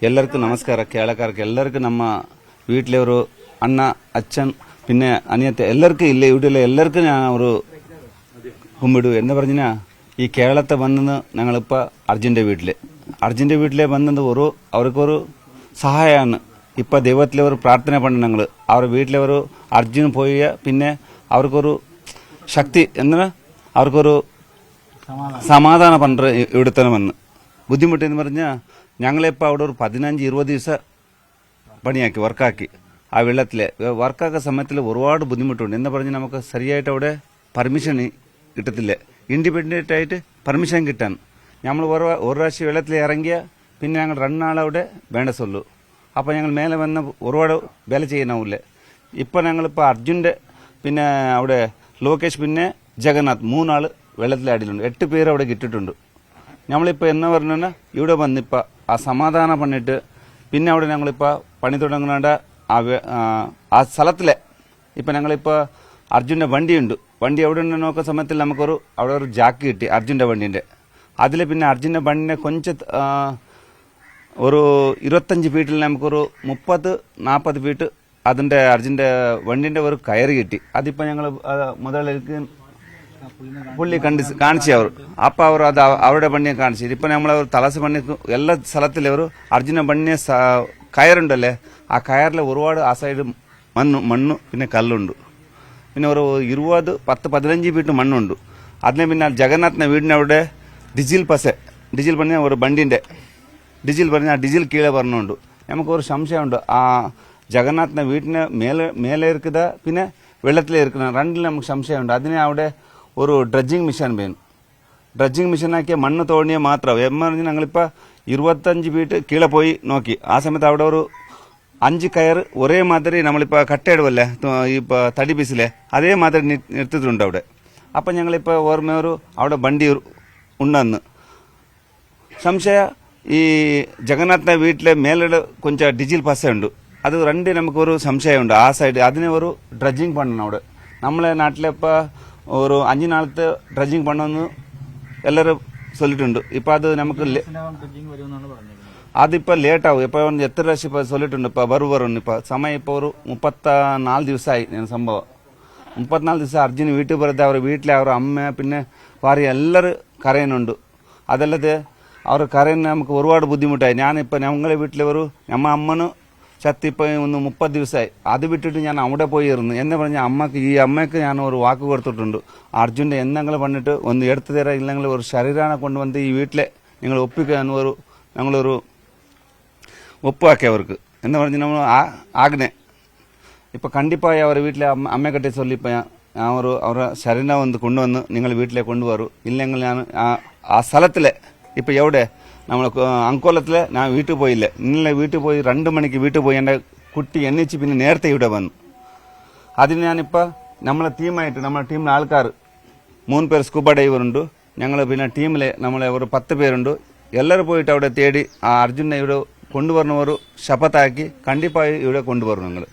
ಎಲ್ಲರಿಗೂ ನಮಸ್ಕಾರ. ಕೇಳಕಾರಕ್ಕೆ ಎಲ್ಲರಿಗೂ ನಮ್ಮ വീട്ടിലൊരു അണ്ണ അച്ഛൻ പിന്നെ അനിയത്തെ എല്ലാവർക്കും ഇല്ല ഇവിടെ എല്ലാവർക്കും ഞാൻ ഒരു കുമ്പിടു എന്ന് പറഞ്ഞാൽ ഈ കേരളത്തെ വന്നത് ഞങ്ങളിപ്പോൾ അർജുൻ്റെ വീട്ടിലെ വന്നത് അവർക്കൊരു സഹായമാണ്. ഇപ്പം ദൈവത്തിലെ ഒരു പ്രാർത്ഥന പണ്ട് ഞങ്ങൾ അവരുടെ വീട്ടിലെ ഒരു അർജുൻ പോയ പിന്നെ അവർക്കൊരു ശക്തി എന്നാൽ അവർക്കൊരു സമാധാനം പണ്ട് ഇവിടെ തന്നെ വന്ന് ബുദ്ധിമുട്ടെന്ന് പറഞ്ഞാൽ ഞങ്ങളിപ്പോൾ അവിടെ ഒരു 15-20 ദിവസം പണിയാക്കി വർക്കാക്കി ആ വെള്ളത്തിൽ വർക്കാക്കുന്ന സമയത്തിൽ ഒരുപാട് ബുദ്ധിമുട്ടുണ്ട്. എന്ന് പറഞ്ഞാൽ നമുക്ക് ശരിയായിട്ട് അവിടെ പെർമിഷൻ കിട്ടത്തില്ല. ഇൻഡിപെൻഡൻ്റ് ആയിട്ട് പെർമിഷൻ കിട്ടാൻ നമ്മൾ ഒരു പ്രാവശ്യം വെള്ളത്തിൽ ഇറങ്ങിയ പിന്നെ ഞങ്ങൾ 2 നാളവിടെ വേണ്ട സൊല്ലു. അപ്പോൾ ഞങ്ങൾ മേലെ വന്ന് ഒരുപാട് വേല ചെയ്യാനാവില്ല. ഇപ്പം ഞങ്ങളിപ്പോൾ അർജുൻ്റെ പിന്നെ അവിടെ ലോകേഷ് പിന്നെ ജഗന്നാഥ് 3 ആൾ വെള്ളത്തിലാടിയിട്ടുണ്ട്. 8 പേര് അവിടെ കിട്ടിയിട്ടുണ്ട്. നമ്മളിപ്പോൾ എന്ന് പറഞ്ഞാൽ ഇവിടെ വന്നിപ്പോൾ ആ സമാധാനം പണിയിട്ട് പിന്നെ അവിടെ ഞങ്ങളിപ്പോൾ പണി തുടങ്ങേണ്ട ആ സ്ഥലത്തിലെ ഇപ്പം ഞങ്ങളിപ്പോൾ അർജുൻ്റെ വണ്ടിയുണ്ട്. വണ്ടി എവിടെ ഉണ്ട് നോക്കുന്ന സമയത്തിൽ നമുക്കൊരു അവിടെ ഒരു ജാക്ക് കിട്ടി അർജുൻ്റെ വണ്ടീൻ്റെ. അതിൽ പിന്നെ അർജുൻ്റെ വണ്ടിനെ കൊഞ്ച് ഒരു 25 ഫീറ്റിൽ നമുക്കൊരു 30-40 ഫീറ്റ് അതിൻ്റെ അർജുൻ്റെ വണ്ടീൻ്റെ ഒരു കയറ് കിട്ടി. അതിപ്പോൾ ഞങ്ങൾ മുതലേക്ക് പുള്ളി കാണിച്ചു അവർ. അപ്പം അവർ അത് അവരുടെ പണിയെ കാണിച്ചു. ഇപ്പം നമ്മൾ തലസ് പണി എല്ലാ സ്ഥലത്തിലും ഒരു അർജുന പണിയെ കയറുണ്ടല്ലേ, ആ കയറിൽ ഒരുപാട് ആ സൈഡ് മണ്ണ് പിന്നെ കല്ലുണ്ട്. പിന്നെ ഒരു 20-15 ഫീറ്റ് മണ്ണുണ്ട്. അതിനെ പിന്നെ ജഗന്നാഥിൻ്റെ വീടിനവിടെ ഡീസൽ പണി ഒരു വണ്ടീൻ്റെ ഡീസൽ കീഴെ പറഞ്ഞുണ്ട്. നമുക്കൊരു സംശയമുണ്ട് ആ ജഗന്നാഥിൻ്റെ വീട്ടിന് മേലെ ഇരിക്കുന്ന പിന്നെ വെള്ളത്തിലേ ഇരിക്കുന്ന രണ്ടിലും നമുക്ക് സംശയമുണ്ട്. അതിനെ അവിടെ ഒരു ഡ്രഡ്ജിങ് മെഷീൻ വേണം. ഡ്രഡ്ജിങ് മെഷീനാക്കിയ മണ്ണ് തോണിയ മാത്രം എന്ന് പറഞ്ഞാൽ ഞങ്ങളിപ്പോൾ 25 ഫീറ്റ് കീഴെ പോയി നോക്കി. ആ സമയത്ത് അവിടെ ഒരു 5 കയർ ഒരേ മാതിരി നമ്മളിപ്പോൾ കട്ടയിടുമല്ലേ ഇപ്പോൾ തടി പീസിലെ അതേ മാതിരി നിർത്തിയിട്ടുണ്ട് അവിടെ. അപ്പം ഞങ്ങളിപ്പോൾ ഓർമ്മയൊരു അവിടെ വണ്ടി ഉണ്ടെന്ന് സംശയ ഈ ജഗന്നാഥിൻ്റെ വീട്ടിലെ മേലെ കൊഞ്ചം ഡീസൽ പസയുണ്ട്. അത് രണ്ട് നമുക്കൊരു സംശയമുണ്ട്. ആ സൈഡ് അതിനെ ഒരു ഡ്രഡ്ജിങ് പണ്ണണം അവിടെ. നമ്മളെ നാട്ടിലിപ്പോൾ ഒരു 5 നാളത്തെ ഡ്രഡ്ജിങ് പണ്ണെന്ന് എല്ലാവരും சொல்லிട്ടുണ്ട്. ഇപ്പം അത് നമുക്ക് അതിപ്പോൾ ലേറ്റാവും. ഇപ്പോൾ എത്ര പ്രാവശ്യം ഇപ്പോൾ சொல்லிട്ടുണ്ട്. ഇപ്പോൾ വരുന്നു. ഇപ്പോൾ സമയം ഇപ്പോൾ ഒരു 34 ദിവസമായി സംഭവം. 34 ദിവസം അർജുന് വീട്ടിൽ പോലത്തെ അവർ വീട്ടിലെ അവർ അമ്മ പിന്നെ ഭാര്യ എല്ലാവരും കരയുന്നുണ്ട്. അതല്ലാതെ അവർ കരയുന്ന നമുക്ക് ഒരുപാട് ബുദ്ധിമുട്ടായി. ഞാനിപ്പോൾ ഞങ്ങളെ വീട്ടിലെ ഒരു നമ്മ അമ്മന് ചത്തിപ്പോൾ ഒന്ന് 30 ദിവസമായി. അത് വിട്ടിട്ട് ഞാൻ അവിടെ പോയിരുന്നു. എന്ന് പറഞ്ഞാൽ അമ്മയ്ക്ക് ഞാൻ ഒരു വാക്ക് കൊടുത്തിട്ടുണ്ട്. അർജുൻ്റെ എന്തെങ്കിലും പണിട്ട് ഒന്ന് എടുത്തു തരാം, ഇല്ലെങ്കിൽ ഒരു ശരീരാനെ കൊണ്ടുവന്ന് ഈ വീട്ടിലെ നിങ്ങൾ ഒപ്പിക്കാൻ ഞങ്ങളൊരു ഒപ്പാക്കി അവർക്ക് എന്ന് പറഞ്ഞ് നമ്മൾ ആഗ്നെ ഇപ്പോൾ കണ്ടിപ്പായി അവരുടെ വീട്ടിലെ അമ്മയെ കട്ടി ചൊല്ലിപ്പോൾ ഞാൻ അവരുടെ ശരീരം വന്ന് കൊണ്ടുവന്ന് നിങ്ങൾ വീട്ടിലെ കൊണ്ടുവരും. ഇല്ലെങ്കിൽ ഞാൻ ആ സ്ഥലത്തിലെ ഇപ്പോൾ എവിടെ നമ്മൾ അങ്കോലത്തിലെ ഞാൻ വീട്ടിൽ പോയില്ല. ഇന്നലെ വീട്ടിൽ പോയി 2 മണിക്ക് വീട്ടിൽ പോയി എൻ്റെ കുട്ടി എണ്ണിച്ച് പിന്നെ നേരത്തെ ഇവിടെ വന്നു. അതിന് ഞാനിപ്പോൾ നമ്മളെ ടീമിലെ ആൾക്കാർ 3 പേർ സ്കൂബ ഡൈവറുണ്ട്. ഞങ്ങൾ പിന്നെ ടീമിലെ നമ്മളെ ഒരു 10 പേരുണ്ട്. എല്ലാവരും പോയിട്ട് അവിടെ തേടി ആ അർജുനെ ഇവിടെ കൊണ്ടുവരണ ഒരു ശപത്താക്കി കണ്ടിപ്പായി ഇവിടെ കൊണ്ടുവരണം നിങ്ങൾ.